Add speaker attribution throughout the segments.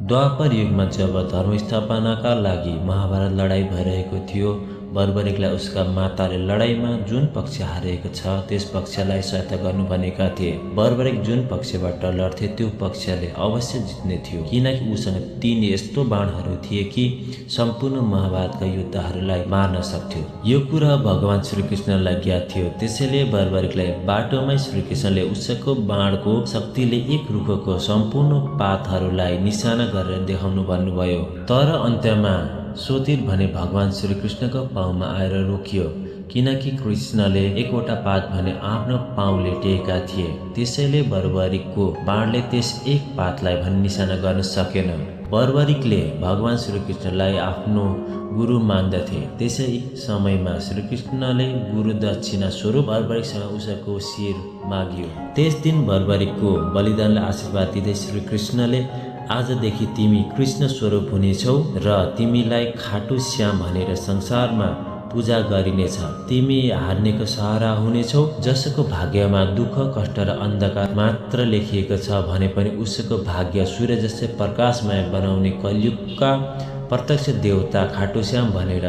Speaker 1: द्वापर युगमा जब धर्मस्थापनाका लागि महाभारत लडाईँ भइरहेको थियो, बर्बरिकलाई उसका माताले लडाईँमा जुन पक्ष हारेको छ त्यस पक्षलाई सहायता गर्नु भनेका थिए। बर्बरिक जुन पक्षबाट लड्थे त्यो पक्षले अवश्य जित्ने थियो, किनकि उसँग 3 यस्तो बाणहरू थिए कि सम्पूर्ण महाभारतका योद्धाहरूलाई मार्न सक्थ्यो। यो कुरा भगवान श्रीकृष्णलाई ज्ञात थियो, त्यसैले बर्बरिकलाई बाटोमै श्रीकृष्णले उसको बाणको शक्तिले एक रुखको सम्पूर्ण पातहरूलाई निशाना गरेर देखाउनु भन्नुभयो। तर अन्त्यमा सो तीर भने भगवान श्रीकृष्णको पाउमा आएर रोकियो, किनकि कृष्णले एकवटा पात भने आफ्नो पाउले टेकेका थिए। त्यसैले बर्बरिकको बाणले त्यस एक पातलाई भने निशाना गर्न सकेन। बर्बरिकले भगवान श्रीकृष्णलाई आफ्नो गुरु मान्दथे। त्यसै समयमा श्रीकृष्णले गुरु दक्षिणा स्वरूप बर्बरिकसँग उसको शिर माग्यो। त्यस दिन बर्बरिकको बलिदानलाई आशीर्वाद दिँदै श्रीकृष्णले आजदेखि तिमी कृष्ण स्वरूप हुनेछौ र तिमीलाई खाटु श्याम भनेर संसारमा पूजा गरिनेछ। तिमी हार्नेको सहारा हुनेछौ, जसको भाग्यमा दुःख, कष्ट र अन्धकार मात्र लेखिएको छ भने पनि उसको भाग्य सूर्य जस्तै प्रकाशमय बनाउने कलियुगका प्रत्यक्ष देवता खाटु श्याम भनेर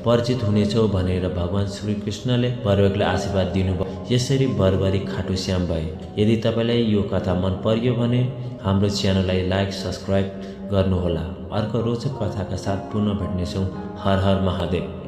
Speaker 1: परिचित हुनेछौ भनेर भगवान श्रीकृष्णले बर्बरिकलाई आशीर्वाद दिनुभयो। यसरी बर्बरिक खाटु श्याम भए। यदि तपाईलाई यो कथा मन पर्यो भने हाम्रो च्यानललाई लाइक, सब्स्क्राइब गर्नुहोला। अर्को रोचक कथाका साथ पुनः भेट्नेछौँ। हर हर महादेव।